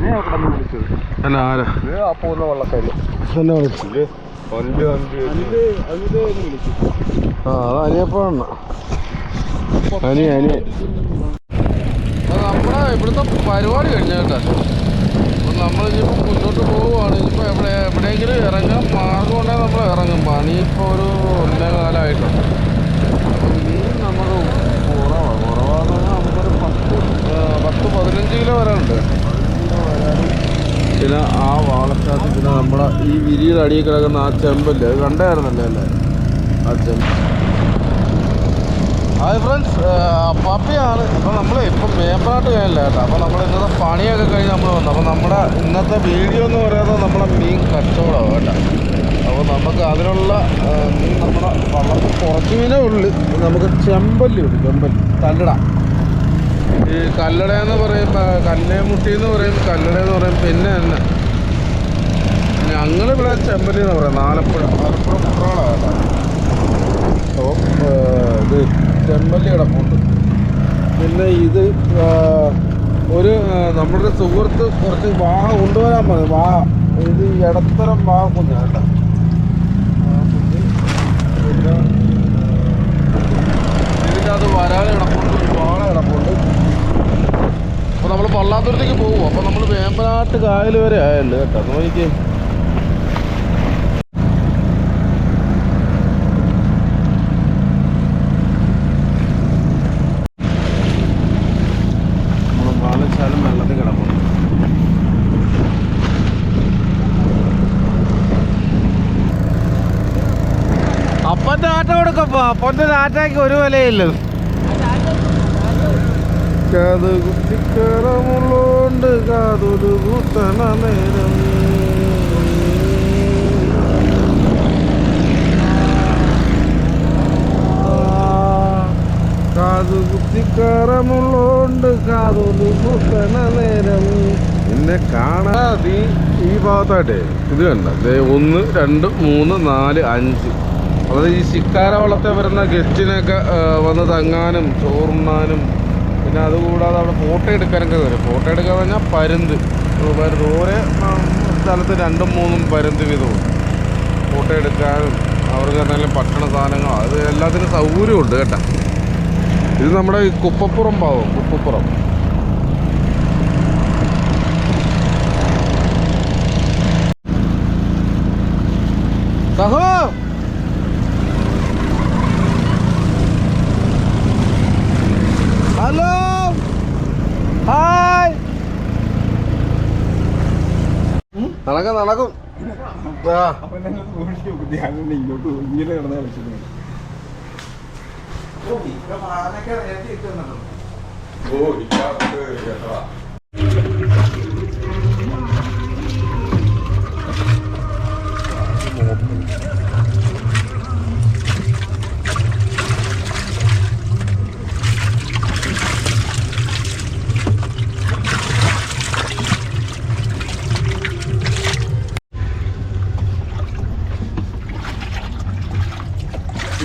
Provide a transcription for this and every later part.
എന്നെ ആരാ പോകുന്ന വള്ളക്കാര് എന്നെ വിളിച്ചില്ലേ? ആ അത് അനിയപ്പാണ്. അനിയ നമ്മുടെ ഇവിടുത്തെ പരിപാടി കഴിഞ്ഞ കേട്ടോ. അപ്പം നമ്മളിപ്പോൾ മുന്നോട്ട് പോവുകയാണ്. ഇനിയിപ്പോൾ എവിടെയെങ്കിലും ഇറങ്ങാൻ മാർഗം ഉണ്ടെങ്കിൽ നമ്മൾ ഇറങ്ങും. പണിയിപ്പോൾ ഒരു 1:15 അപ്പം മീൻ നമ്മൾ കുറവാന്ന് പറഞ്ഞാൽ നമുക്കൊരു 10-15 കിലോ വരാനുണ്ട്. പിന്നെ ആ വാളക്കകത്ത് പിന്നെ നമ്മുടെ ഈ വിരിയുടെ അടിയിൽ കിടക്കുന്ന ആ ചെമ്പല്ലേ, അത് കണ്ടായിരുന്നല്ലേ അല്ലേ ആ ചെമ്പ്. ഹായ് ഫ്രണ്ട്സ്, പപ്പിയാണ്. അപ്പോൾ നമ്മൾ ഇപ്പം മേപ്പാട്ട് കഴിഞ്ഞില്ല കേട്ടോ. അപ്പോൾ നമ്മൾ ഇന്നത്തെ പണിയൊക്കെ കഴിഞ്ഞ് നമ്മൾ വന്നു. അപ്പോൾ നമ്മുടെ ഇന്നത്തെ വീഡിയോ എന്ന് പറയുന്നത് നമ്മളെ മീൻ കച്ചവടമാണ് കേട്ടോ. അപ്പോൾ നമുക്ക് അതിനുള്ള മീൻ നമ്മുടെ വള്ളത്തിൽ കുറച്ച് മീനേ ഉള്ളു. നമുക്ക് ചെമ്പല്ലി ഉണ്ട്, ചെമ്പല്ലി കല്ലട. ഈ കല്ലടയെന്ന് പറയുമ്പോൾ കല്ലേമുട്ടി എന്ന് പറയും, കല്ലടയെന്ന് പറയും. പിന്നെ തന്നെ ഞങ്ങളിവിടെ ചെമ്പല്ലി എന്ന് പറയാം. ആലപ്പുഴ കുട്ടനാടാണ് കേട്ടോ. അപ്പോൾ ഇത് ചെമ്പല്ലി കിടപ്പുണ്ട്. പിന്നെ ഇത് ഒരു നമ്മുടെ സുഹൃത്ത് കുറച്ച് വാഹ കൊണ്ടുവരാൻ പറഞ്ഞു. വാഹ ഇത് ഇടത്തരം വാഹ കുഞ്ഞ് കേട്ടോ. പിന്നെ ഇതിനകത്ത് വരാൻ കിടപ്പുണ്ട്, വാള കിടപ്പുണ്ട്. അപ്പോൾ നമ്മൾ പള്ളാത്തുരത്തേക്ക് പോകും. അപ്പോൾ നമ്മൾ വേമ്പനാട്ട് കായൽ വരെ ആയല്ലോ കേട്ടോ. നോക്കിക്കേ, വെള്ളത്തിൽ കിടക്കുന്നു. അപ്പൻ്റെ ആറ്റ കൊടുക്കപ്പോ, അപ്പൻ്റെ ആറ്റയ്ക്ക് ഒരു വിലയില്ല. കാത് കുത്തിക്കറമുള്ളോണ്ട് കാതൊരു കൂട്ടണ നേരം. കാത് കുത്തിക്കറമുള്ളോണ്ട് കാതൊരു കൂട്ടണ നേരം. എന്നെ കാണാതെ ഈ ഭാഗത്തായിട്ടേ ഇത് കണ്ട 1, 2, 3, 4, 5. അതായത് ഈ ശിക്കാര വള്ളത്തെ വരുന്ന ഗസ്റ്റിനൊക്കെ വന്ന് തങ്ങാനും ചോറുണ്ണാനും, പിന്നെ അതുകൂടാതെ അവിടെ ഫോട്ടോ എടുക്കാനൊക്കെ വരും. ഫോട്ടോ എടുക്കാന്ന് പറഞ്ഞാൽ പരുന്ത് ഓരോ സ്ഥലത്ത് 2-3 പരുന്ത് വീതമുണ്ട്. ഫോട്ടോ എടുക്കാനും അവർക്ക് എന്തെങ്കിലും ഭക്ഷണ സാധനങ്ങളോ അത് എല്ലാത്തിനും സൗകര്യമുണ്ട് കേട്ടോ. ഇത് നമ്മുടെ ഈ കുപ്പപ്പുറം ഭാഗം, കുപ്പപ്പുറം. സഹോ hello, hi. നടക്കും നടക്കും.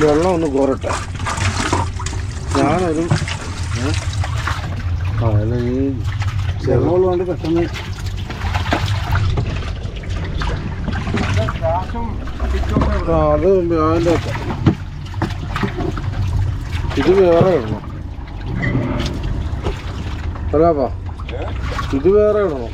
വെള്ളം ഒന്ന് കോരട്ടെ. ഞാനൊരു അല്ല ഈ ചെറുകൾ കൊണ്ട് പെട്ടെന്ന് അത് അതിൻ്റെ ഇത് വേറെ ഇടണം. അല്ലാപ്പാ ഇത് വേറെ ഇടണം.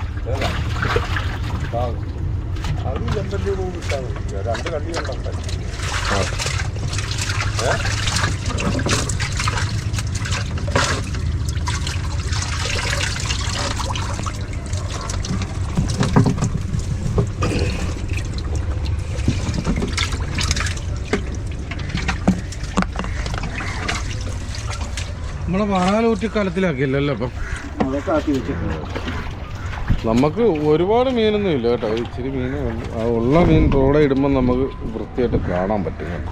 നമ്മളെ വാളൂറ്റിക്കാലത്തിലാക്കിയല്ലോ അപ്പം അതൊക്കെ ആക്കി വെച്ചിട്ടുണ്ട്. നമുക്ക് ഒരുപാട് മീനൊന്നും ഇല്ല കേട്ടോ. ഇച്ചിരി മീനേ ഉള്ളൂ. ആ ഉള്ള മീൻ റോഡെ ഇടുമ്പോൾ നമുക്ക് വൃത്തിയായിട്ട് കാണാൻ പറ്റും കേട്ടോ.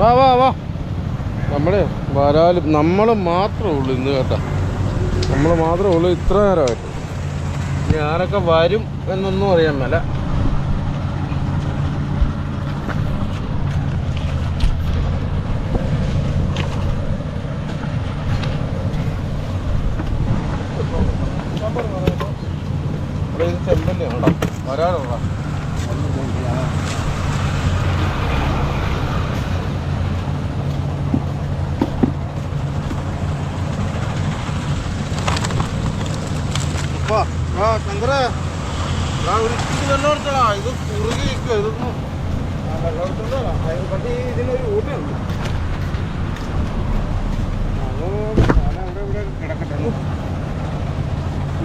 വാ വാ വാ. നമ്മുടെ വരാലും നമ്മൾ മാത്രമേ ഉള്ളൂ ഇന്ന് കേട്ടോ. നമ്മൾ മാത്രമേ ഉള്ളൂ ഇത്ര നേരമായിട്ട്. ഇനി ആരൊക്കെ വരും എന്നൊന്നും അറിയാൻ മേല. ഇത് ചെമ്പല്ലിയാണോ വരാറുള്ള ചന്ദ്ര ഒരു വെള്ളം എടുത്തടാ ഇത് കുറുകി നിൽക്കുക ഇതൊന്നും വെള്ളം എടുത്തോണ്ടോ പക്ഷേ ഇതിനൊരു ഊട്ടുണ്ട് ഇവിടെ കിടക്കട്ടെ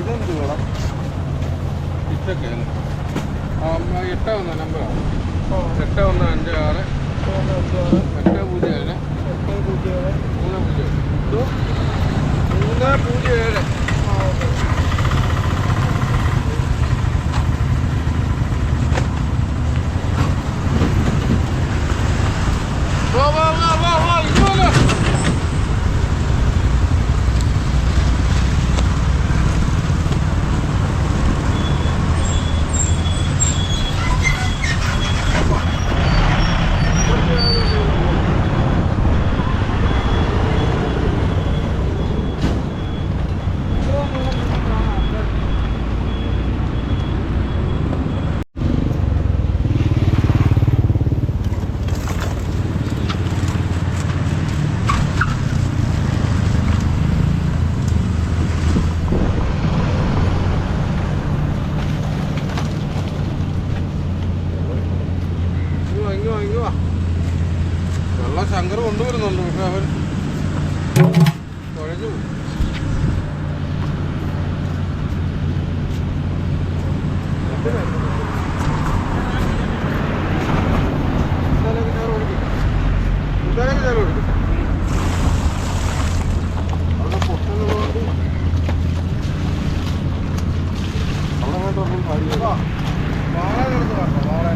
ഇതെന്ത് വേണം ഇറ്റൊക്കെ 8 നമ്പറാണ് 8156 807 307 വെള്ളം ശങ്കർ കൊണ്ടുവരുന്നുണ്ട് പക്ഷെ അവൻ കുഴഞ്ഞു പോയി അവിടെ പൊട്ടുന്നതുകൊണ്ട് വാള കിടന്ന് പറഞ്ഞോ വാള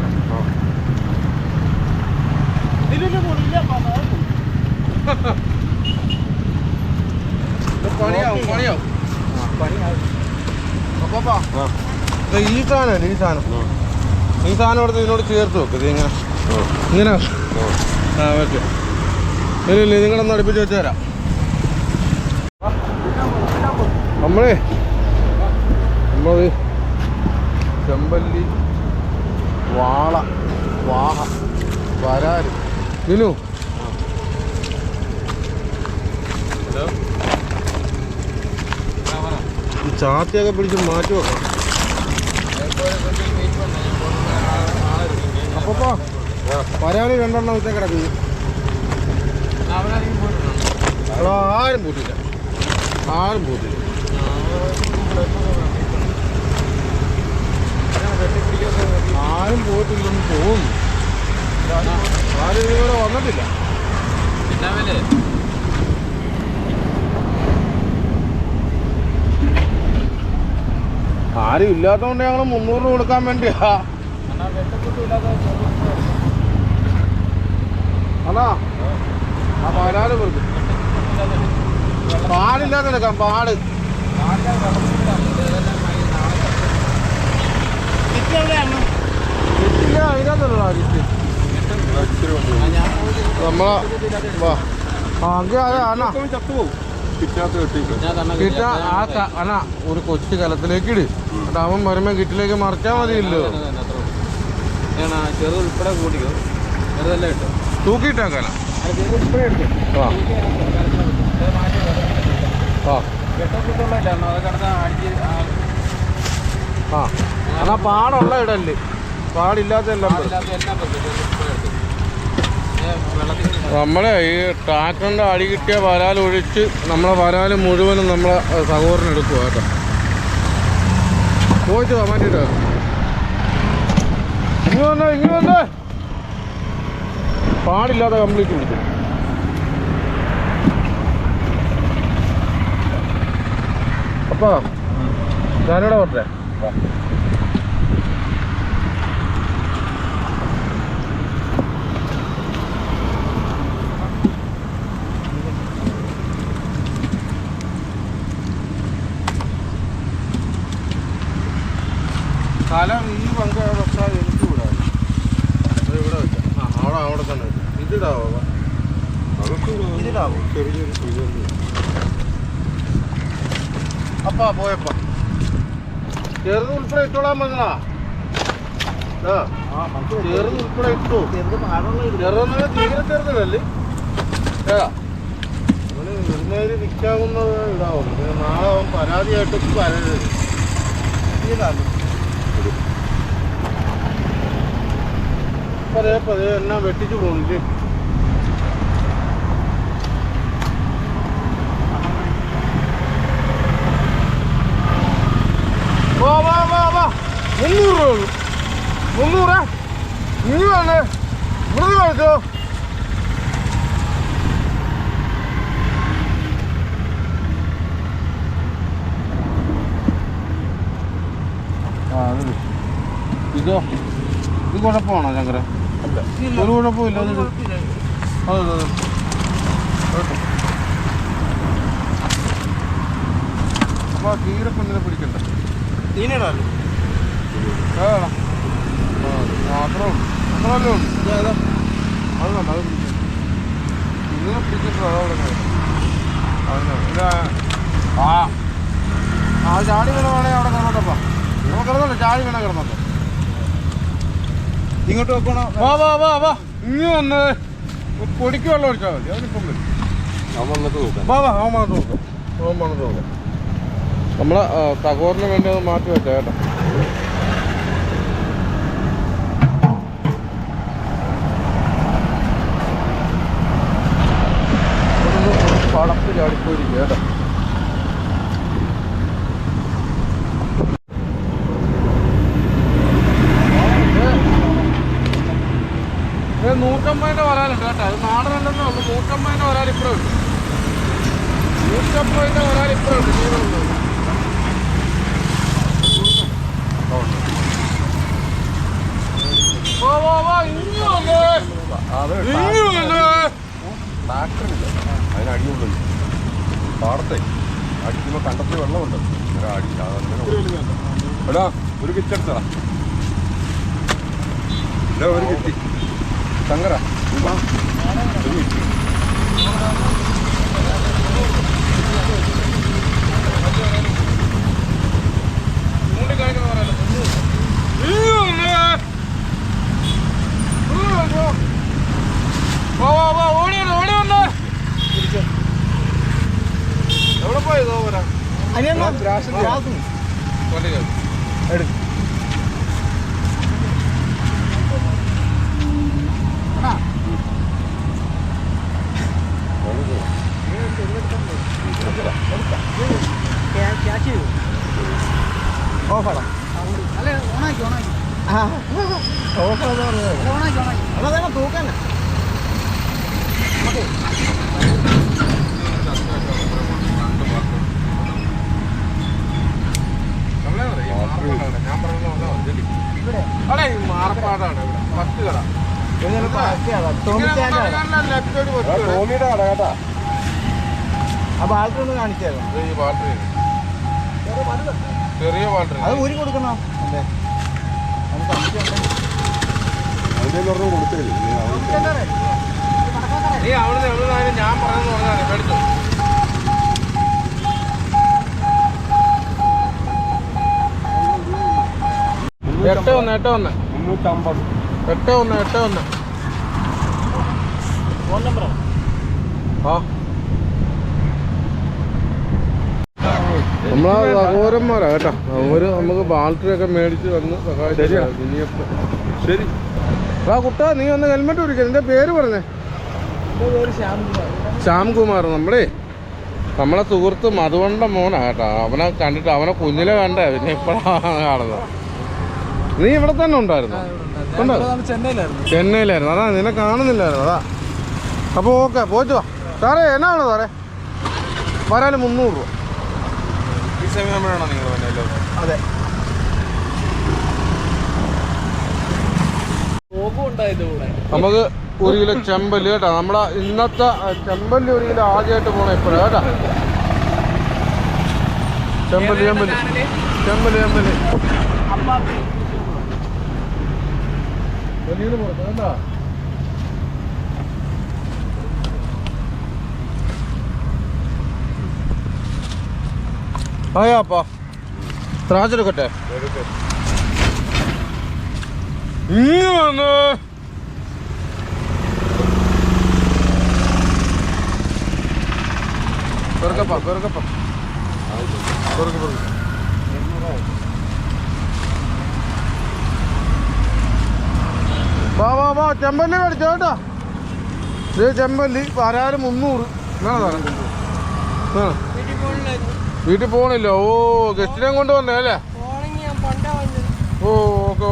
പണിയാവും ഈ സാധനം ഈ സാധനം എടുത്ത് ഇതിനോട് ചേർത്ത് വെക്കും ഇങ്ങനെ ആ വെക്കും ഇല്ല നിങ്ങളൊന്ന് അടുപ്പിച്ച് വെച്ച് തരാം നമ്മള് ചെമ്പല്ലി വാള വാഹ വരാല് വിനു ഈ ചാത്തിയൊക്കെ പിടിച്ച് മാറ്റി വെക്കണം അപ്പപ്പാ വരാല് 2 വെച്ചാൽ കിടക്കുന്നു ആരും പൂട്ടില്ല ആരും പോയിട്ടില്ലെന്ന് തോന്നുന്നു ആരും ഇതുവരെ വന്നിട്ടില്ല ആരും ഇല്ലാത്തതുകൊണ്ട് ഞങ്ങൾ 300 രൂപ കൊടുക്കാൻ വേണ്ടിയാ അതാ ആ വരാല് വെറുതെ പാടില്ലാതെ എടുക്കാം പാട് കിട്ടില്ല അതിനകത്തല്ല കിട്ടി നമ്മളെ വാ കിട്ട അണ ഒരു കൊച്ചു കലത്തിലേക്ക് ഇട് എന്നിട്ട് അവൻ വരുമ്പോ കിറ്റിലേക്ക് മറിച്ചാൽ മതിയല്ലോ ചെറുത് ഉൾപ്പെടെ കൂട്ടിക്കോ ചെറുതെല്ലാം ഇട്ടോ തൂക്കിയിട്ടേക്കാല എന്നാ പാടുള്ള ഇടല്ലേ പാടില്ലാത്ത എല്ലാം നമ്മളെ ഈ ട്രാക്ടറിൻ്റെ അടി കിട്ടിയ വരാൽ ഒഴിച്ച് നമ്മളെ വരാൽ മുഴുവനും നമ്മളെ സഹോദരൻ എടുക്കുക കേട്ടോ പോയിട്ട് മാറ്റിട്ടോ ഇങ്ങ് വന്നേ പാടില്ലാതെ കംപ്ലീറ്റ് പിടിച്ചു അപ്പൊ ഞാനിവിടെ പറഞ്ഞേ സ്ഥലം ഈ പങ്ക് വെച്ചാൽ എനിക്ക് വിടാം ഇവിടെ വെച്ചാൽ അവിടെ തന്നെ വെച്ചാൽ ഇതിടാവോ ഇതിടാവോ ചെറിയൊരു അപ്പാ പോയപ്പാ ചെറുത് ഉൾപ്പെടെ ഇട്ടോളാൻ പറഞ്ഞാ ചെറുത് ഉൾപ്പെടെ ഇട്ടു. ചെറുതെന്ന് തീരെ ചെറുതല്ലേ ഒരുമാതിരി വിൽക്കാവുന്നത് ഇടാവുന്നു. പിന്നെ നാളെ അവൻ പരാതിയായിട്ട് വരരുത്. പതേ എന്നാ വെട്ടിച്ചു പോണില്ലേ. വാ 300 രൂപ ഉള്ളൂ. 300 ഇനി വേണേ ഇവിടെ കഴിച്ചോ. ഇതോ ഇത് കുഴപ്പമാണോ ശങ്കര? ഒരു കുഴപ്പമില്ല. അതെ അപ്പോൾ തീരെ കുഞ്ഞിനെ പിടിക്കണ്ട. തീനടാ മാത്രം അത്രയല്ലേ ഉള്ളൂ. അത് കണ്ടോ അത് കുഞ്ഞിനെ പിടിച്ചിട്ട് ആ ചാടി വീണ വേണേ അവിടെ കിടന്നോട്ടപ്പാ. നമ്മൾ കിടന്നല്ലോ, ചാടി വീണ കിടന്നോ. ഇങ്ങോട്ട് വെക്കണോ? വാ ഇനി വന്ന് പൊടിക്ക് വെള്ളം ഒഴിച്ചാൽ മതി. അവനിപ്പം വരും. അവൻ വന്നിട്ട് നോക്കാം. നമ്മളെ തകോറിന് വേണ്ടി അത് മാറ്റി വെച്ചാൽ കേട്ടോ. പടത്ത് ചാടിപ്പോയിരിക്കും കേട്ടോ. ഇത് 150 വരാലുണ്ട് കേട്ടോ. അത് നാടനുണ്ടെന്നേ ഉള്ളൂ. 150 വരാൽ ഇപ്പഴും ഉണ്ട്. 150 വരാൽ ഇപ്പഴും ഉണ്ട്. അതിനടിയുള്ളൂ. പാടത്തെ അടിക്കുമ്പോൾ കണ്ടത്തിൽ വെള്ളമുണ്ട്. അടി എടാ ഒരു കിറ്റ് എടുത്തടാ. ഒരു കിറ്റ് ശങ്കര ഒരു കിറ്റ്. എവിടെ പോയതോ വരാ ഓഫാടാ അല്ലേ? ഓണാക്കി ഓഫാ തൂക്കാനാ. മാറപ്പാടാണ് ഇവിടെ ഫസ്റ്റ് കട. ടോമിയുടെ കട കേട്ടാ. ആ ബാറ്ററി ഒന്ന് കാണിച്ചാലോ? ഈ ബാറ്ററി ചെറിയ ബാറ്ററി അത് ഊരി കൊടുക്കണോ? അല്ലേ അതിൻ്റെ ഒരെണ്ണം കൊടുത്തില്ല. നീ അവിടുന്ന് ഞാൻ പറഞ്ഞു പറഞ്ഞാൽ മേടിച്ചോ. എട്ട് ഒന്ന് 350. 81 ഫോൺ നമ്പറോ? ആ നമ്മളാ സഹോദരന്മാരാ കേട്ടോ. അവര് നമുക്ക് ബാറ്ററി ഒക്കെ മേടിച്ച് വന്ന് സഹായിച്ചു. ശരി ആ കുട്ടാ, നീ ഒന്ന് ഹെൽമെറ്റ് പിടിക്കുക. നിന്റെ പേര് പറഞ്ഞേ? ശ്യാംകുമാർ. നമ്മളെ സുഹൃത്ത് മധുവണ്ട മോനാ കേട്ടോ. അവനെ കണ്ടിട്ട് അവനെ കുഞ്ഞിലെ കണ്ടേ, പിന്നെ ഇപ്പോഴാണ് കാണുന്നത്. നീ ഇവിടെ തന്നെ ഉണ്ടായിരുന്നു? ചെന്നൈയിലായിരുന്നു. അതാ നിന്നെ കാണുന്നില്ലായിരുന്നു. അതാ. അപ്പോൾ ഓക്കെ, പോയിട്ട് വാ. സാറേ എന്നാണ് സാറേ വരാല് 300 രൂപ. ഈ സമയം വേണോ നിങ്ങൾ? അതെ. നമുക്ക് 1 കിലോ ചെമ്പല്ലി കേട്ടോ. നമ്മളെ ഇന്നത്തെ ചെമ്പല്ലി 1 കിലോ ആദ്യമായിട്ട് പോണേ ഇപ്പോഴാണ് കേട്ടോ. ചെമ്പല്ലി വലിയ പുറത്ത് കേട്ടോ. ആയാപ്പാ ത്രാച്ചെടുക്കട്ടെ ഇങ്ങ് വന്ന് പെറുക്കപ്പ വാ ചെമ്പല്ലി മേടിച്ചോ കേട്ടോ. ഇത് ചെമ്പല്ലി വരാല് 300. വീട്ടിൽ പോണില്ല. ഓ ഗസ്റ്റിനെ കൊണ്ട് വന്നേ അല്ലേ? ഓ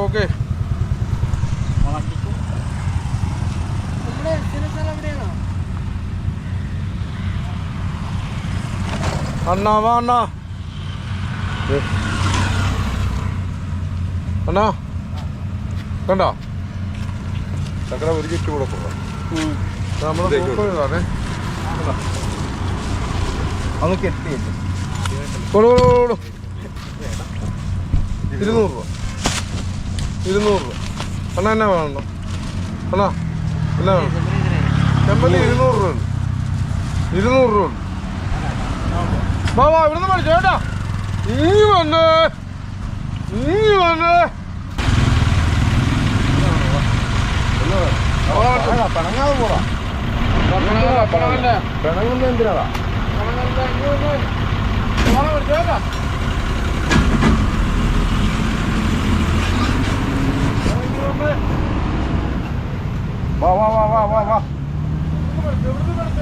ഓക്കെ. അണ്ണാ വാ അണ്ണാ കണ്ടോ ചക്കര ഒരു കിറ്റ് കൂടെ പോകാം. നമ്മള് ഒന്ന് കെട്ടി 200 രൂപ. അണ്ണാ എന്നാ വേണോ അണ്ണാ എന്നാ വേണം? ചെമ്പല്ലി 200 രൂപ ഉണ്ട്. 200 രൂപ ഉണ്ട്. വാ ഇവിടുന്ന് മേടിച്ചോ കേട്ടോ. ഇനി വന്ന് പണങ്ങാതെ പോവാ. പിണങ്ങുന്ന എന്തിനാ? വാ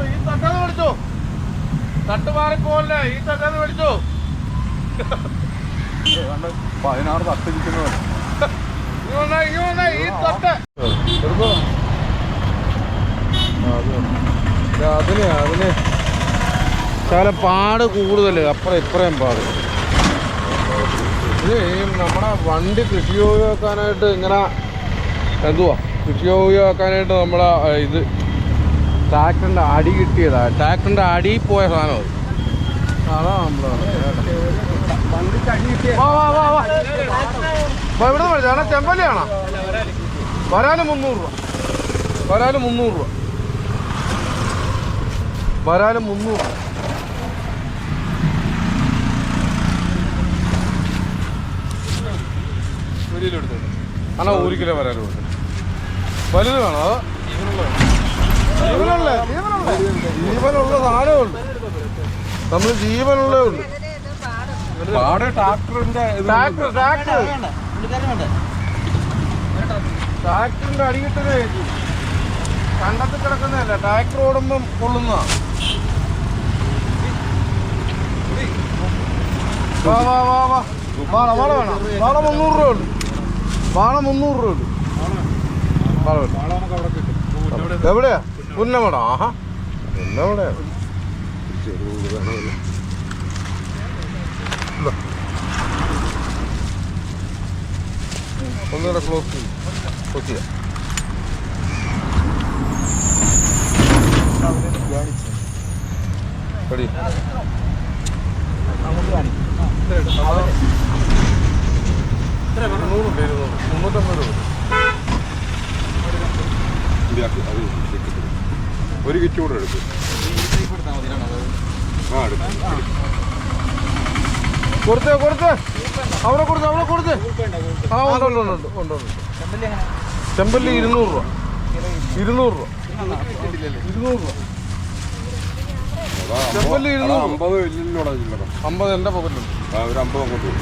ഈ തട്ടാന്ന് മേടിച്ചോ. തട്ട് മാറിപ്പോല്ലേ. ഈ തട്ടാന്ന് മേടിച്ചോ. 16 തട്ട് ഇരിക്കുന്നവരെ ഈ തട്ട് അതിന് ചില പാട് കൂടുതൽ. അപ്പുറം ഇപ്പുറം പാട്. ഇത് നമ്മുടെ വണ്ടി കൃഷിയോഗ്യമാക്കാനായിട്ട് ഇങ്ങനെ കൃഷിയോഗ്യമാക്കാനായിട്ട് നമ്മളെ ഇത് ട്രാക്ടറിൻ്റെ അടി കിട്ടിയതാണ്. ട്രാക്ടറിൻ്റെ അടിയിൽ പോയ സാധനം അത്. അതാ നമ്മളെ ഇവിടെ മേടിച്ചാ ചെമ്പല്ലിയാണോ? വരാല് 300 രൂപ. വരാല് 300 അണ്ണാ 1 കിലോ വരാല് കൊടുത്തു. വലുത് വേണോ? അതോ ജീവനുള്ള സാധനമേ ഉള്ളു. നമ്മൾ ജീവനുള്ളേ ഉള്ളു. ട്രാക്ടറിന്റെ അടി കിട്ടുന്നേ കണ്ടത്തിൽ കിടക്കുന്നതല്ല. ട്രാക്ടർ ഓടുമ്പം കൊള്ളുന്ന. വാള വേണം. വാള 300 രൂപ ഉണ്ട്. എവിടെയാ? പുന്നമട. ആഹാ പുന്നമടയാ. ഒന്നുകൂടെ ക്ലോസ് ചെയ്യാം. റെഡി. 350 രൂപ. ഒരു കിറ്റ് കൂടെ എടുക്കും. കൊടുത്ത് അവിടെ കൊടുത്ത്. ആ ഉണ്ട്. ചെമ്പല്ലി 200 രൂപ. 200 രൂപ. ചെമ്പല്ലി 200. 50 ഇല്ലോടാ ചില്ലറ. 50 എൻ്റെ പോക്കറ്റിലുണ്ട്. ഒരു 50 അങ്ങോട്ട് പോകും.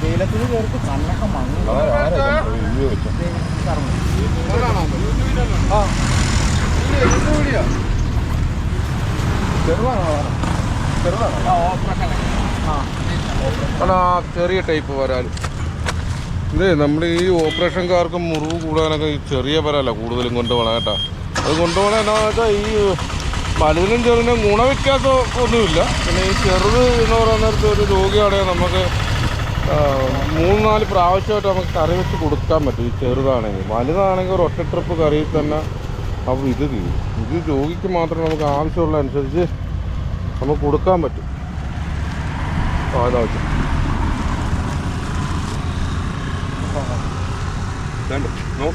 വെയിലത്തിന് ചേർത്ത് കണ്ണൊക്കെ മങ്ങി. ചെറിയ ടൈപ്പ് വരാൽ. ഇത് നമ്മുടെ ഈ ഓപ്പറേഷൻകാർക്ക് മുറിവ് കൂടാനൊക്കെ ഈ ചെറിയ വരാല കൂടുതലും കൊണ്ടുപോകണം കേട്ടോ. അത് കൊണ്ടുപോകണം എന്താണെന്ന് വെച്ചാൽ ഈ വലുതിനും ചെറുതിനും ഗുണവ്യത്യാസം ഒന്നുമില്ല. പിന്നെ ഈ ചെറുത് എന്ന് പറയുന്ന നേരത്ത് ഒരു രോഗിയാണെങ്കിൽ നമുക്ക് 3-4 പ്രാവശ്യമായിട്ട് നമുക്ക് കറി വെച്ച് കൊടുക്കാൻ പറ്റും. ഈ ചെറുതാണെങ്കിൽ. വലുതാണെങ്കിൽ ഒരു ഒറ്റ ട്രിപ്പ് കറിയിൽ തന്നെ അപ്പോൾ ഇത് തീരും. ഇത് രോഗിക്ക് മാത്രം നമുക്ക് ആവശ്യമുള്ള അനുസരിച്ച് നമുക്ക് കൊടുക്കാൻ പറ്റും. അതാ വെച്ചാൽ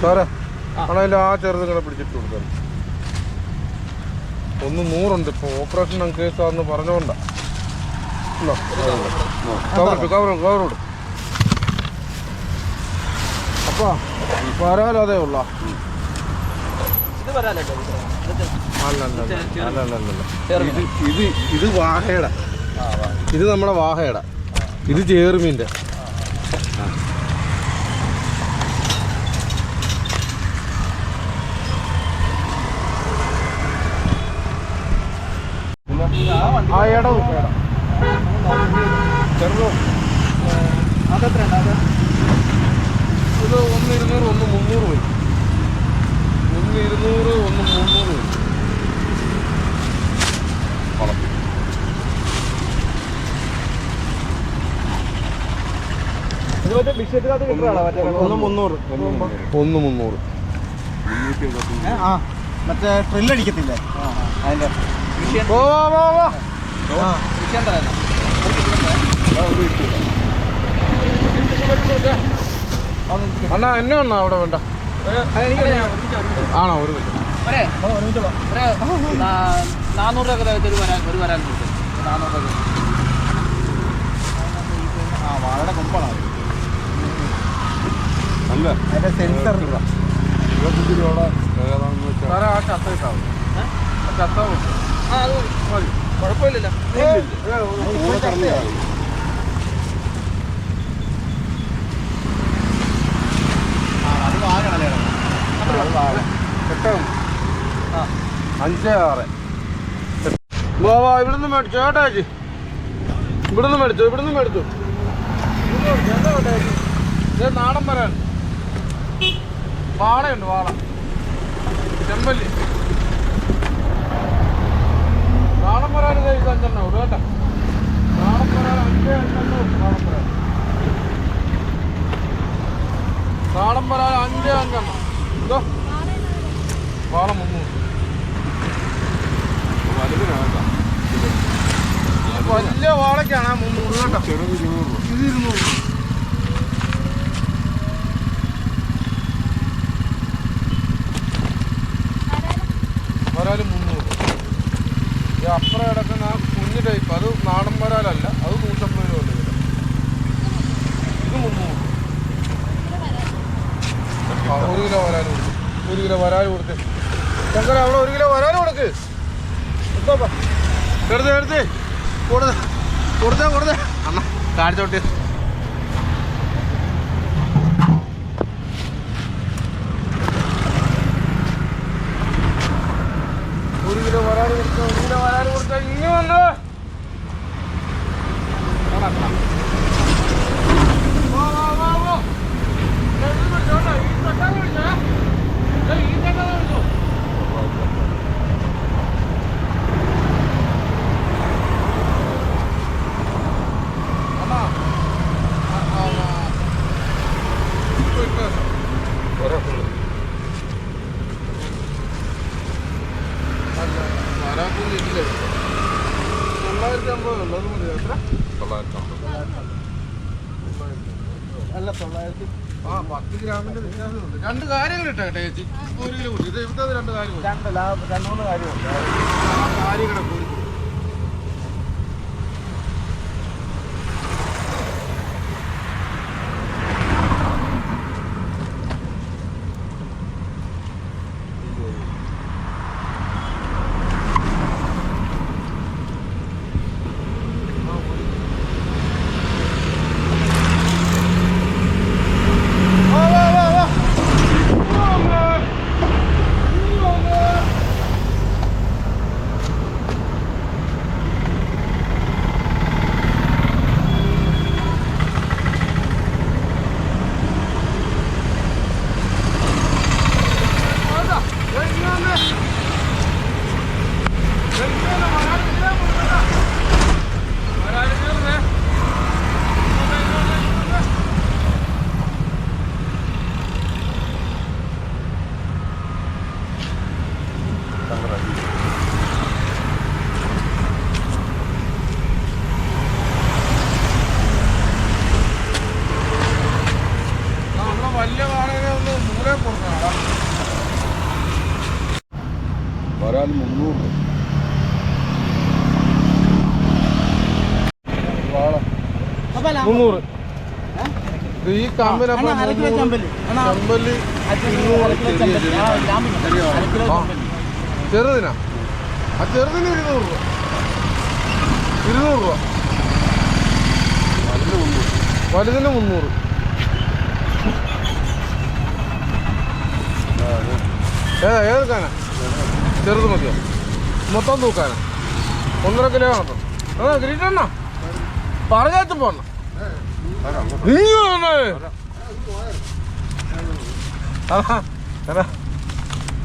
സാറേ ആണെങ്കിൽ ആ ചെറുത് ഇങ്ങനെ പിടിച്ചിട്ട് കൊടുക്കാം. ഒന്ന് 100 ഇപ്പോൾ ഓപ്പറേഷൻ കേസാന്ന് പറഞ്ഞോണ്ടാ. കവറോട് അപ്പാ വരാലതേ ഉള്ള ഇത് വാഹയുടെ, ഇത് നമ്മുടെ വാഹയുടെ, ഇത് ചേറുമീൻ്റെ. ആ ഇടവും ചെറുതോ അതെത്ര ഉണ്ട്? ഇത് 1 200 1 300 പോയി. 1 200 1 300 പോയി. ഇത് മറ്റേ ബിസ്ക്കറ്റിനകത്ത് കിട്ടുകയാണോ? മറ്റേ 1 300. 1 300. ആ മറ്റേ ട്രില്ലടിക്കത്തില്ലേ അതിൻ്റെ അണ്ണാ എന്നെ വന്നാ അവിടെ വേണ്ട. ആണോ? ഒരു 400 രൂപ ഒരു വരാൻ കൊടുക്കും. 400 രൂപ. ആ വാഴയുടെ കൊമ്പാണ് അല്ല അതിൻ്റെ സെൻസർ. 25 രൂപയുടെ ഏതാണെന്ന് വെച്ചാൽ സാറേ ആ ചത്ത ഇട്ടാവും. ചത്ത ആ അത് മതി, കുഴപ്പമില്ലല്ലോ. കൂടെ കിടന്നു ചാകും. അത് വാഴയാണല്ലേ? 5 6. വാ ഇവിടുന്ന് മേടിച്ചു ചേട്ടാച്ചി. ഇവിടുന്ന് മേടിച്ചു. ഇത് നാടൻ വരാൻ വാളയുണ്ട്, വാള ചെമ്പല്ലി. നാടൻ വരാൻ 5 ഉള്ളൂ കേട്ടോ. നാടൻ വരാൻ 5 നാടൻ വരാൻ 5 എന്തോ വാള 300. വലിയ വാളയ്ക്കാണ് 300 കേട്ടോ. ചെറുത് 200 രൂപ. ഇത് 200. വരാല് 300. ഈ അപ്പുറം കിടക്കുന്ന ആ കുഞ്ഞ് ടൈപ്പ് അത് നാടൻ വരാലല്ല, അത് 150 രൂപ. ഇത് 300. 1 കിലോ വരാൽ കൊടുക്കും. 1 കിലോ വരാൽ കൊടുത്ത് ശങ്കര അവിടെ 1 കിലോ വരാൽ കൊടുക്ക്. എടുത്ത് കൊടുത്തേ അണ്ണ കാണിച്ചോട്ടി. 1 കിലോ വരാൽ കൊടുത്ത ഇനി വന്ന് വരാക്കൊന്നില്ലേ 950 ഉള്ളത് മതി. എത്ര? 950. അല്ല 900. ആ 10 ഗ്രാമിന്റെ വ്യത്യാസമുണ്ട്. 2 കാര്യങ്ങൾ ഇട്ടേ ചേച്ചി. 1 കിലോ കൂടി ഇത് ഇവിടുത്തെ 2 കാര്യം 2-3 കാര്യമുണ്ട്. കാര്യങ്ങളെ കൂടി വരാൽ 300 രൂപ. 300. ഇത് ഈ കമ്പിനപ്പം അര കിലോ ചെമ്പല്ലി. ചെമ്പല്ലി അര കിലോ ചെമ്പല്ലി. ആ, ഗ്രാമിന്. അര കിലോ ആ. ചെമ്പല്ലി. ചെറുതിനാ ആ ചെറുതിന് 200 രൂപ 200 രൂപ വലുതിന് 300. ഏത് കാനാ ചെറുത് മതിയോ മൊത്തം തൂക്കാനാ 1.5 കിലോ കാണത്തും ഗ്രീറ്റണ്ണ പറഞ്ഞാച്ച പോണ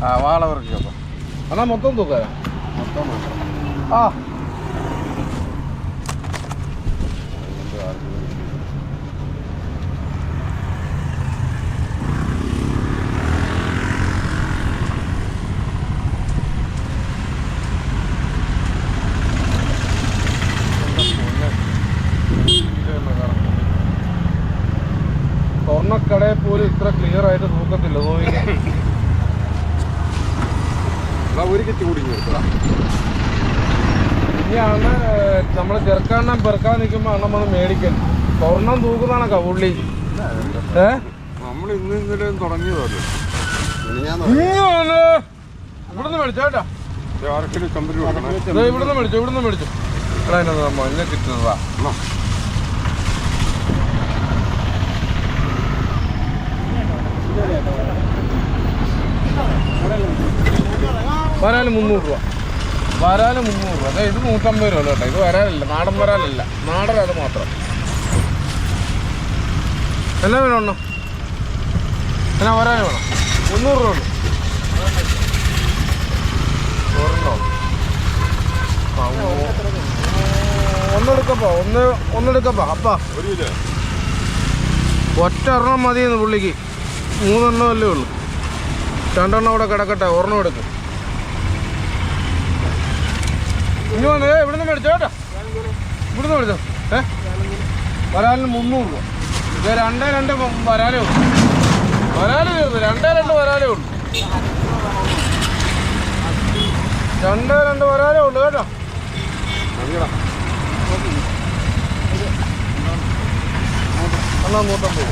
ആ വാള വറക്കി അപ്പം എന്നാ മൊത്തം തൂക്കാനാ ആ സ്വർണ്ണക്കടയിൽ പോലും ഇത്ര ക്ലിയർ ആയിട്ട് തൂക്കത്തില്ല ഒരു കിറ്റ് കൂടി ഇനിയാണ് നമ്മൾ ചെറുക്കാണ്ണം പെറുക്കാൻ നിൽക്കുമ്പോൾ അണ്ണം വന്ന് മേടിക്കൽ സ്വർണ്ണം തൂക്കുന്നതാണ് കവുള്ളി നമ്മൾ ഇന്നലെ തുടങ്ങിയതല്ലേ ഇവിടുന്ന് മേടിച്ചോ കേട്ടോ 6 കിലോ കമ്പനി കൊടുക്കണം. ഇവിടുന്ന് മേടിച്ചു എടാ അതിനകത്ത് മഞ്ഞ കിട്ടുന്നതാ വരാല് 300 രൂപ വരാല് 300 രൂപ അതെ ഇത് 150 രൂപ കേട്ടോ ഇത് വരാലല്ല നാടൻ വരാലല്ല നാടൻ അത് മാത്രം എന്നാ വേണം എന്നാ വരാല് വേണം 300 രൂപ ഉണ്ട് ഒരെണ്ണോ ഒന്നെടുക്കപ്പാ അപ്പാ ഒരു കിലോ ഒറ്റ ഒരെണ്ണം മതിയെന്ന് പുള്ളിക്ക് 3 എണ്ണം അല്ലേ ഉള്ളൂ 2 എണ്ണം അവിടെ കിടക്കട്ടെ ഒരെണ്ണം എടുക്കും ഇനി വന്നേ ഇവിടുന്ന് മേടിച്ചോ കേട്ടോ ഇവിടുന്ന് മേടിച്ചോ വരാലിന് 300 രൂപ ഇത് 2 വരാലേ ഉള്ളൂ വരാല് തീർന്നു 2 വരാലേ ഉള്ളൂ 2 വരാലേ ഉള്ളൂ കേട്ടോ എന്നാ 150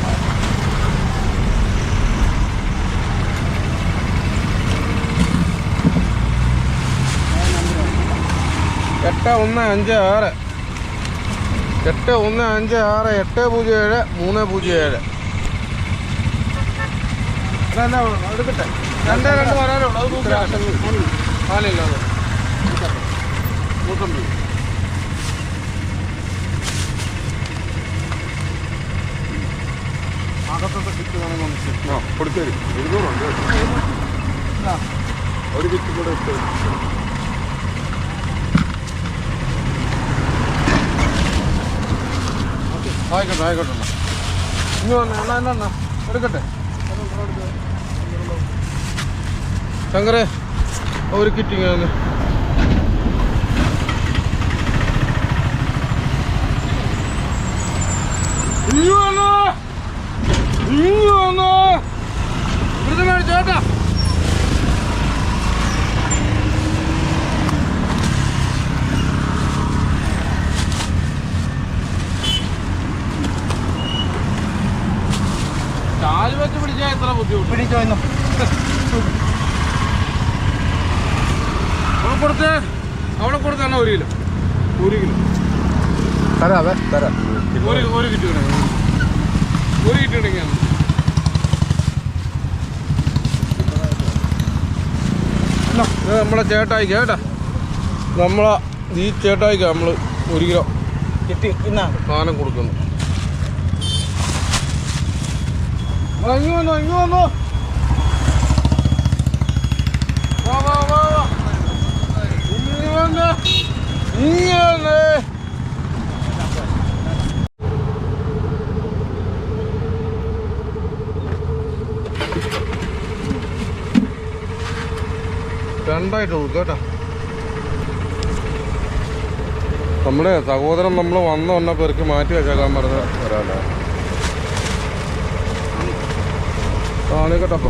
8156 8156 807 307 അതെന്നാ എടുക്കട്ടെ 2 വരാനുള്ളൂ അത് നാലില്ല അത് 150 അകത്തൊക്കെ കിറ്റ് വേണമെന്ന് കൊടുത്തേരും 200 ഉണ്ട് ഒരു കിറ്റ് കൂടെ ഇട്ട് ആയിക്കോട്ടെ ഇനി വന്ന എന്നാ എടുക്കട്ടെ ശങ്കരേ ഒരു കിറ്റിങ് വന്ന് ഇവിടുന്ന് മേടിച്ചോട്ടാ കാല് വെച്ച് പിടിച്ചാൽ എത്ര ബുദ്ധിമുട്ട് പിടിച്ചോ ഇന്നും അവിടെ കൊടുത്താണ് 1 കിലോ 1 കിലോ തരാവേ തരാം ഒരു കിറ്റ് വേണം 1 കിറ്റ് ഉണ്ടെങ്കിൽ നമ്മളെ ചേട്ടായിക്ക് കേട്ടാ നമ്മളെ ഈ ചേട്ടായിക്ക് നമ്മൾ 1 കിലോ കിട്ടി ഇന്നാ സാധനം കൊടുക്കുന്നു ഇങ്ങ് വന്നോ വാ ഇങ്ങ് വന്ന് രണ്ടായിട്ട് കൊടുക്കും കേട്ടോ നമ്മുടെ സഹോദരൻ നമ്മൾ വന്ന പേർക്ക് മാറ്റി വെച്ചേക്കാൻ പറഞ്ഞ ഒരാളാണ് കേട്ടപ്പോ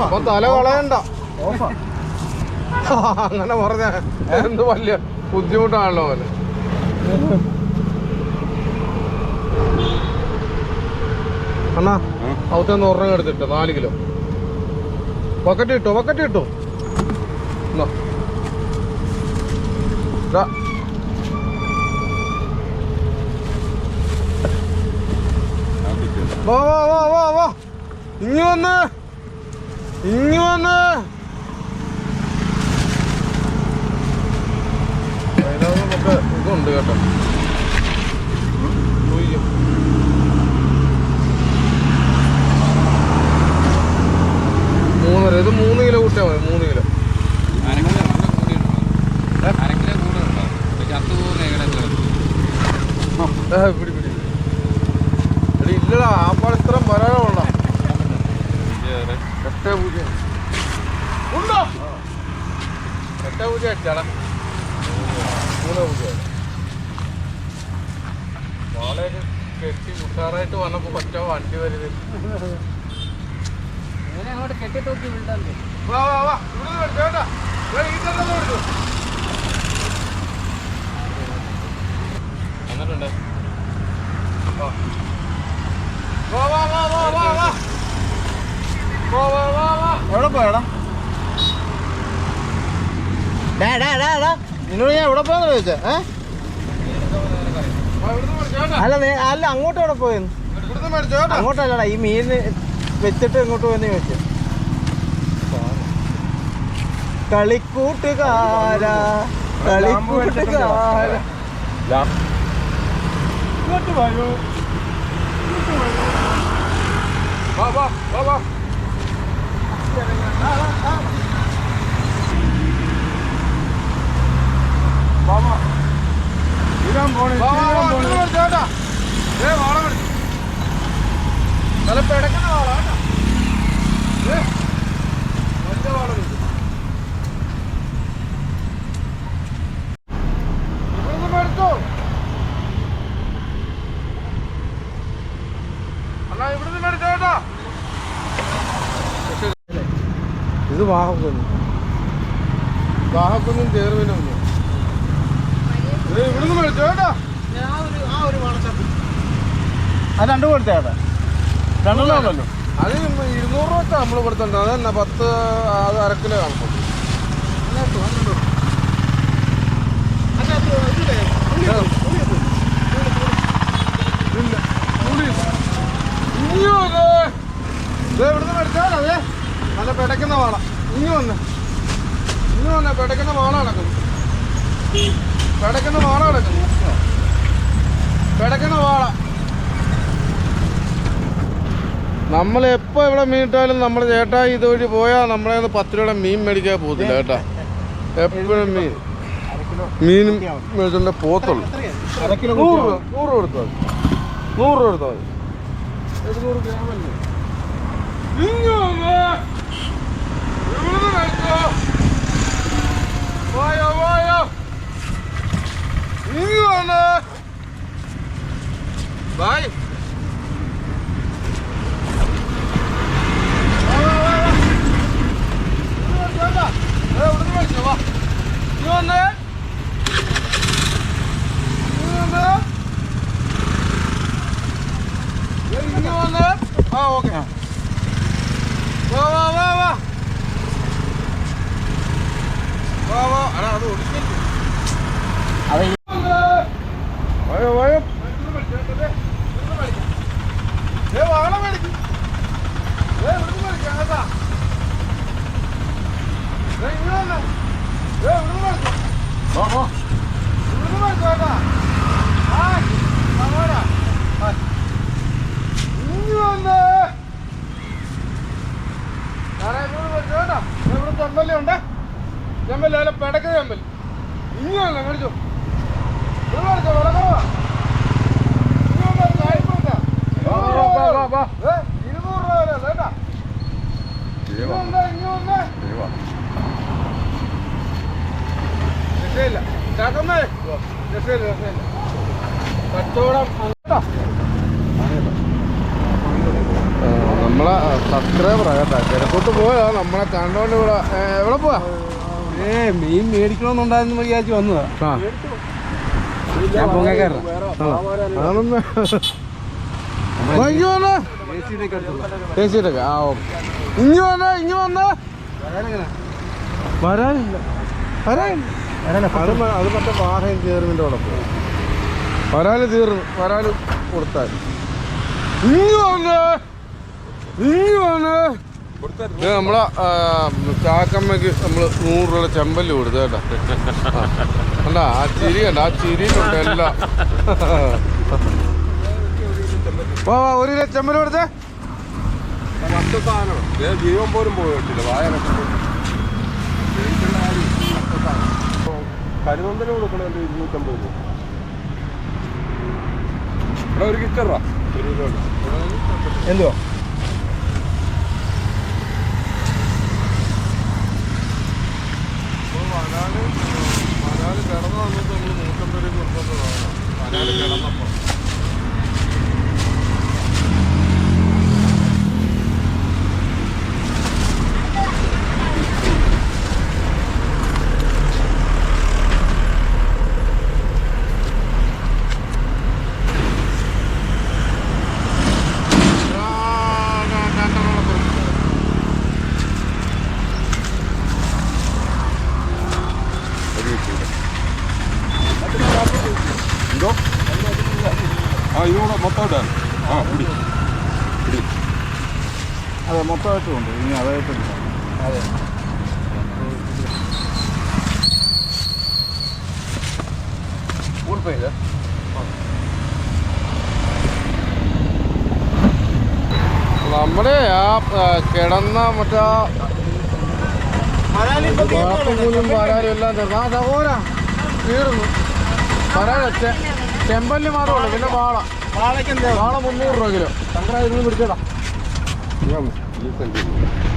അപ്പൊ തല കളയണ്ട. അങ്ങനെ പറഞ്ഞ എന്ത് വലിയ ബുദ്ധിമുട്ടാണല്ലോ അവന്. അണ്ണാ അവത്തൊന്ന് ഒരെണ്ണം എടുത്തിട്ടോ 4 കിലോ ബക്കറ്റ് കിട്ടോ വാ വാ വാ വാ വാ ഇങ്ങ് വന്ന് അതിനകത്ത് ഇതുണ്ട് കേട്ടോ. ഇത് 3 കിലോ കൂട്ടിയാൽ മതി. 3 കിലോ പിടി എടി ഇല്ലടാ ആ പഴത്രം വരാനുള്ള 8-0 ഉണ്ടോ? 8-0 അടിച്ചാടാ. 3-0 വളരെ കെട്ടി ഉഷാറായിട്ട് വന്നപ്പോ പറ്റ വണ്ടി വരുന്നത്. അങ്ങോട്ട് കെട്ടി തൂക്കി വിട്ടാൽ വാ വാ വാ ഇവിടെ മേടിച്ചോ കേട്ടാ. ഈ തന്നെ മേടിച്ചു വന്നിട്ടുണ്ട്. വാ വാ വാ വാ വാ വാ വാ വാ വാ വാ. എവിടെ പോയടാ? നിന്നോട് ഞാൻ എവിടെ പോയെന്ന് ചോദിച്ചേ? അല്ല അങ്ങോട്ട് എവിടെ പോയെന്ന്? അങ്ങോട്ടല്ലടാ, ഈ മീൻ വെച്ചിട്ട് എങ്ങോട്ട് പോയെന്ന് ചോദിച്ചു. കളിക്കൂട്ടുകാരാ ഇങ്ങോട്ട് വരൂ. വാ വാ വാ വാ. നല്ല പിടക്കുന്ന വാളാ കേട്ടോ. വലിയ വാള ഇവിടുന്ന് മേടിച്ചോ അല്ല, ഇവിടുന്ന് മേടിച്ചോ കേട്ടോ. ഇത് വാഹക്കൊന്നും ചേർവിനൊന്നും ഇവിടുന്ന് മേടിച്ചോ കേട്ടോ. അത് 2 കൊടുത്തേട്ടാ. 2 ഉള്ളല്ലോ. അത് 200 രൂപ വെച്ചാൽ നമ്മൾ കൊടുത്തിട്ടുണ്ട്. അത് തന്നെ 10 അര കിലോ കാണും. ഇവിടുന്ന് മേടിച്ചാൽ അതെ നല്ല പിടയ്ക്കുന്ന വാള. ഇനി വന്ന് പിടയ്ക്കുന്ന വാള കിടക്കുന്നു. പിടയ്ക്കുന്ന വാള. നമ്മളെപ്പോ ഇവിടെ മീനിട്ടാലും നമ്മൾ ചേട്ടാ ഇതുവഴി പോയാൽ നമ്മളെ 10 രൂപയുടെ മീൻ മേടിക്കാൻ പോകത്തില്ല കേട്ടാ. എപ്പോഴും മീൻ മേടിച്ചോണ്ടേ പോത്തുള്ളൂ. 100 രൂപ കൊടുത്താൽ മതി. 100 രൂപ കൊടുത്താൽ മതി. 700 ഗ്രാമല്ലേ. വായോ ബായ്. ഓക്കെ വാ വാ വാ വാ വാ വാ. അടാ അത് ഒടിച്ചിട്ട് വായോ വായോ. വാള മേടിക്കും. ഇവിടുന്ന് മേടിക്കാം കേട്ടാ. ഇവിടുന്ന് മേടിച്ചോ. ഇവിടുന്ന് മേടിച്ചോ കേട്ടാ. ഇനി വന്ന് ഇവിടെ ചെമ്പല്ലി ഉണ്ട്. ചെമ്പല്ലി അല്ല പിടക്ക ചെമ്പല്ലി. ഇനി വല്ല മേടിച്ചോ. ഇവിടെ മേടിച്ചോ. വിളക്കവാ 200 രൂപ വരെ കേട്ടാ. രക്ഷയില്ല ചാക്കമ്മേ. രക്ഷയില്ല കച്ചവടം. നമ്മളെ സബ്സ്ക്രൈബറാ കേട്ടാ. കിഴക്കോട്ട് പോയാ നമ്മളെ കണ്ടോണ്ട് ഇവിടെ എവിടെ പോവാ? മീൻ മേടിക്കണമെന്നുണ്ടായിരുന്നു വിചാരിച്ചു വന്നതാ. ആ ഞാൻ പൊങ്ങക്കാരനാ. അതൊന്ന് ചേച്ചിട്ടൊക്കെ ആ ഓക്കെ. ഇഞ്ഞു വന്നേ വരാനില്ല അത് മറ്റേ വാഹനം ചേർന്നിൻ്റെ അവിടെ പോകും. വരാല് തീർന്നു. വരാല് കൊടുത്താൽ ഇഞ്ഞു വന്നേ നമ്മളെ കാക്കമ്മയ്ക്ക് നമ്മൾ 100 രൂപയുടെ ചെമ്പല് കൊടുത്തു കേട്ടോ. കണ്ട ആ ചിരി കണ്ട, ആ ചിരിയിലുണ്ട് എല്ലാം. വാ 1 കിലോ ചെമ്പല് കൊടുത്തേ. മറ്റു സാധനം ജീവൻ പോലും പോയിട്ടില്ല. വായ കരുനന്ദന് കൊടുക്കണത് 250 രൂപ. ഇവിടെ ഒരു കിക്കറാ എന്തുവാ വരാല് കിടന്നു വന്നിട്ട് നമ്മൾ 150 രൂപ കൊടുത്തതാണ്. വരാല് കിടന്നപ്പോൾ എന്തോ ആ ഇതിനൂടെ മൊത്തം ഇടാൻ. ആ പിടി അതെ മൊത്തമായിട്ടും ഉണ്ട്. ഇനി അതായിട്ട് അതെ നമ്മുടെ ആ കിടന്ന മറ്റാ വാഴപ്പൂലും വരാലും എല്ലാം തീർന്നു. ആ സഹോദരാ തീർന്നു. വരാല ചെമ്പല്ലി മാത്രമേ ഉള്ളൂ. പിന്നെ വാള വാള 300 രൂപ കിലോ. ശങ്കരായിരുന്നു പിടിച്ചോടാ.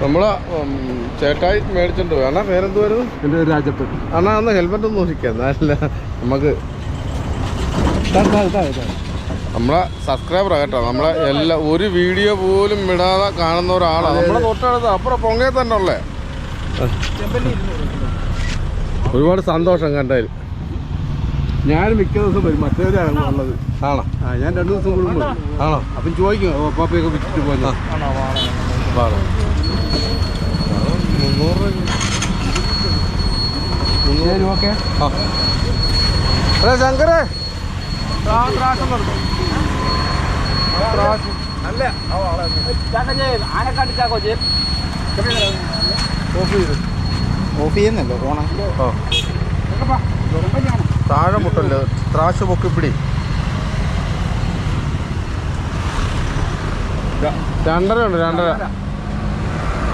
നമ്മള് ചേട്ടായി മേടിച്ചിട്ട് പോയി. അണ്ണാ പേരെന്തുവായിരുന്നു? എൻ്റെ രാജപ്പൻ. അണ്ണാ അന്ന് ഹെൽമെറ്റ് ഒന്നും നോക്കിക്കാം. അല്ല നമുക്ക് നമ്മളെ സബ്സ്ക്രൈബറാ കേട്ടോ. നമ്മളെ എല്ലാ ഒരു വീഡിയോ പോലും വിടാതെ കാണുന്ന ഒരാളാണ്. നമ്മളെ തൊട്ടടുത്ത് അപ്പുറം പൊങ്ങേ തന്നെ ഉള്ളേ. ഒരുപാട് സന്തോഷം കണ്ടതിൽ. ഞാൻ മിക്ക ദിവസം വരും. മറ്റേവരാണ് ഉള്ളത്. ആണോ? ആ ഞാൻ 2 ദിവസം കൂടുമ്പോൾ ആണോ? അപ്പം ചോദിക്കും പാപ്പയൊക്കെ വിറ്റിട്ട് പോയി. 300 രൂപ. ഓക്കെ ആ അതെ ശങ്കരേ ഓഫ് ചെയ്യുന്നല്ലോ ഫോണ്. താഴെ മുട്ടല്ലോ. ത്രാശ് പൊക്കിപ്പിടി 2.5 ഉണ്ട്.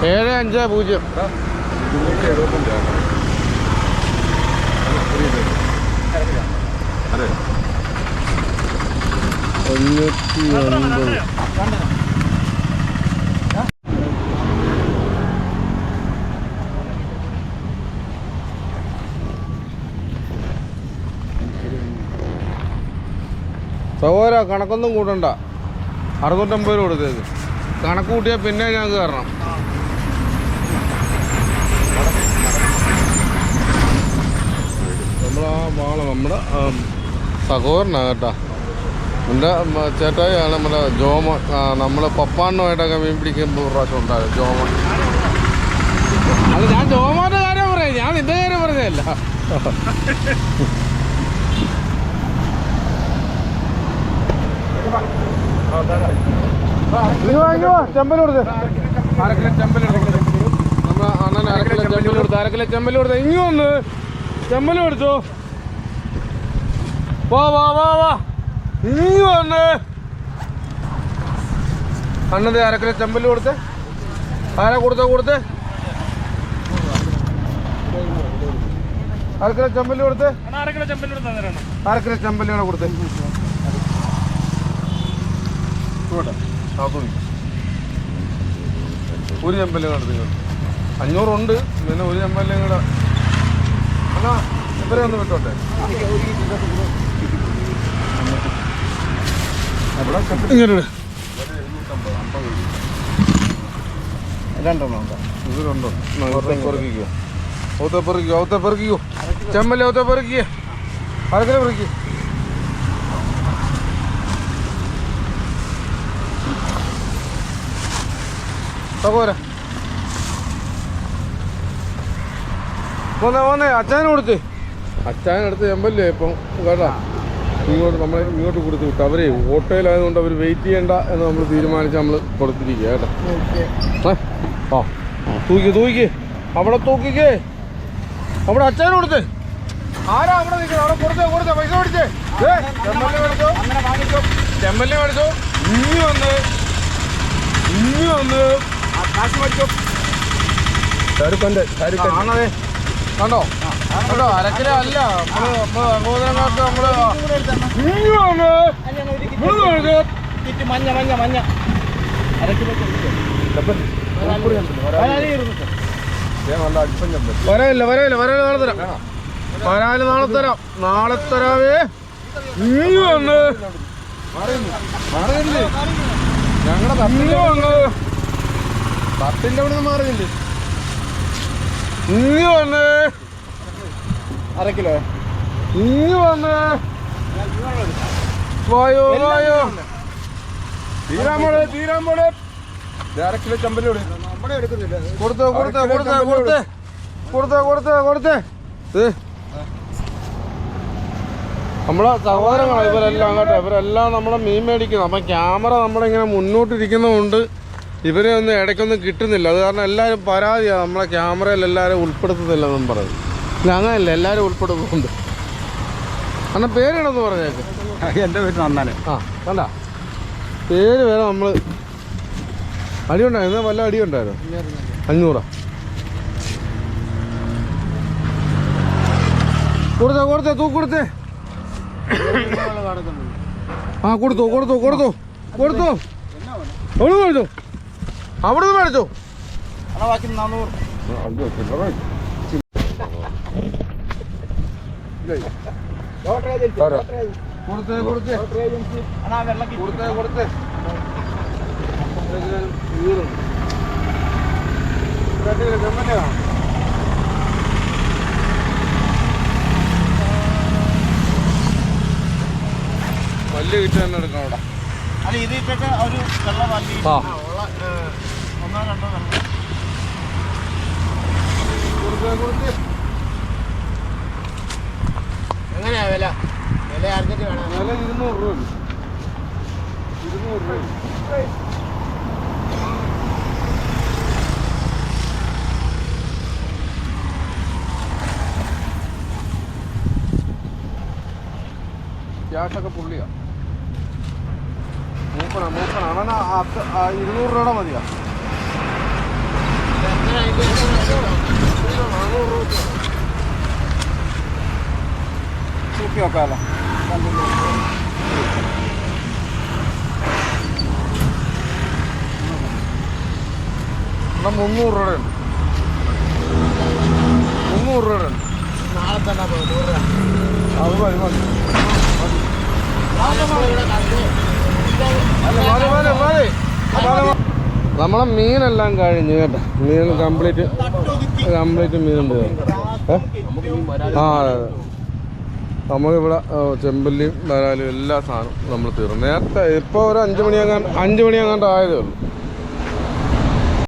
2.5 750 അതെ 580. സഹോദര കണക്കൊന്നും കൂട്ടണ്ട. 650 രൂപ കൊടുത്തേക്ക്. കണക്ക് കൂട്ടിയാൽ പിന്നെ ഞങ്ങൾക്ക് കയറണം. നമ്മളാ വാള നമ്മുടെ സഹോദരനാണ് കേട്ടോ. എൻ്റെ ചേട്ടായിയാണ് നമ്മുടെ ജോമോൻ. നമ്മൾ പപ്പാണ്ണുമായിട്ടൊക്കെ മീൻ പിടിക്കുമ്പോൾ പ്രാവശ്യം ഉണ്ടായത് ജോമോൻ. അത് ഞാൻ ജോമോൻ്റെ കാര്യം പറയാം. ഞാൻ നിൻ്റെ കാര്യം പറഞ്ഞതല്ല. ചെമ്പല് കൊടുത്ത് 1/2 കിലോ ചെമ്പല് കൊടുത്ത്. നമ്മളെ അണ്ണൻ 1/2 കിലോ ചെമ്പല് കൊടുത്ത്. 1/2 കിലോ ചെമ്പല് കൊടുത്ത്. ഇങ്ങ് വന്ന് ചെമ്പല് കൊടുത്തു. വാ വാ വാ വാ ഇങ്ങ് വന്ന് അണ്ണത് 1/2 കിലോ ചെമ്പല് കൊടുത്ത്. ആരാ കൊടുത്തേ? 1/2 കിലോ ചെമ്പല് കൊടുത്ത്. 1/2 കിലോ ചെമ്പല് കൊടുത്ത്. ഒരു ചെമ്പല്ലും കൂടെ 500 ഉണ്ട്. പിന്നെ ഒരു ചെമ്പല്ലും കൂടെ അണ്ണാ ഇവരെ ഒന്ന് വിട്ടോട്ടെ. ഇങ്ങനെ രണ്ടെണ്ണം ഉണ്ടോ? ഇത് രണ്ടോ പെറുക്കിക്കോ. ഔത്തെ പെറുക്കിക്കോ. ചെമ്പല്ലി ഔത്തെ പെറുക്കിയേ. അരക്കിലെ പെറുക്കി. പോരാ പോന്നെ അച്ചായനെ കൊടുത്ത്. അച്ചായനെടുത്ത് ചെമ്പല്ലേ ഇപ്പം കേട്ടാ. ഇങ്ങോട്ട് നമ്മളെ ഇങ്ങോട്ട് കൊടുത്ത് വിട്ടു. അവരെ ഓട്ടോയിലായതുകൊണ്ട് അവർ വെയിറ്റ് ചെയ്യണ്ട എന്ന് നമ്മൾ തീരുമാനിച്ച് നമ്മൾ കൊടുത്തിരിക്കുക കേട്ടോ. ആ തൂക്കി അവിടെ തൂക്കിക്കേ. അവിടെ അച്ചായനെ കൊടുത്ത്. ആരാ അവിടെ നിൽക്കുന്നത്? അവിടെ കൊടുത്തേ പൈസ മേടിച്ചേ. ചെമ്പല്ലി മേടിച്ചോ. ഇനി വന്ന് കാശ് മേടിച്ചോ. ആണതേ കണ്ടോ കണ്ടോ. അരക്കിലോ അല്ല സഹോദരങ്ങൾക്ക് നമ്മള് മഞ്ഞ മഞ്ഞ മഞ്ഞ വരവില്ല നാളെ തരാം നാളെ തരാവേ. ഞങ്ങളുടെ തത്തിന്റെ അവിടെ നിന്ന് മാറിയില്ലേ. ഇനി വന്ന് അരക്കിലോ ഇനി വന്ന് വായോ തീരാമ്പോളെ അരക്കിലോ ചമ്പലോട് കൊടുത്തേ. നമ്മളെ സഹോദരങ്ങളാണ് ഇവരെല്ലാം കേട്ടോ. ഇവരെല്ലാം നമ്മളെ മീൻ മേടിക്കുന്നത്. അപ്പം ക്യാമറ നമ്മളിങ്ങനെ മുന്നോട്ടിരിക്കുന്നതുകൊണ്ട് ഇവരെ ഒന്നും ഇടയ്ക്കൊന്നും കിട്ടുന്നില്ല. അത് കാരണം എല്ലാവരും പരാതിയാണ് നമ്മളെ ക്യാമറയിൽ എല്ലാവരും ഉൾപ്പെടുത്തുന്നില്ലെന്നും പറയും. ഇല്ല അങ്ങനെയല്ല, എല്ലാവരും ഉൾപ്പെടുത്തുന്നുണ്ട്. അന്ന പേരാണെന്ന് പറഞ്ഞേക്ക്. എൻ്റെ പേര് നന്നാണ്. ആ കണ്ട പേര് വേണം. നമ്മൾ അടിയുണ്ടായിരുന്നു. വല്ല അടിയുണ്ടായിരുന്നു. 500 കൊടുത്തേ തൂക്കൊടുത്തേ. ആ കൊടുത്തു അവിടെ നിന്ന് മേടിച്ചോ. ബാക്കി 400. കൊടുത്തേ. വലിയ കിറ്റ് തന്നെ എടുക്കണം അവിടെ. അല്ല ഇത് ഇട്ടിട്ട് ഒരു വെള്ളം വാങ്ങി ആ ഒന്നോ രണ്ടോ വെള്ളം കൊടുത്തേ. എങ്ങനെയാ വില ആർക്കൊക്കെ വേണം? വില 200 രൂപ. 200 രൂപ. ക്യാഷൊക്കെ പുള്ളിയാ. മൂപ്പണ അവന് 200 രൂപയുടെ മതിയാ. 400 രൂപ തൂക്കി വെക്കാമല്ലോ. 300 രൂപയുടെ ഉണ്ട്. 300 രൂപയുടെ ഉണ്ട്. നാളെ തന്നെ 100 രൂപ. അത് മതി. നമ്മളെ മീനെല്ലാം കഴിഞ്ഞു കേട്ടോ. മീൻ കംപ്ലീറ്റ് മീനുണ്ട്. ആ നമുക്കിവിടെ ചെമ്പല്ലിയും വരാലും എല്ലാ സാധനവും നമ്മൾ തീർന്നു. നേരത്തെ ഇപ്പോൾ ഒരു 5 മണിയാകാണ്ട് ആയതേ ഉള്ളൂ.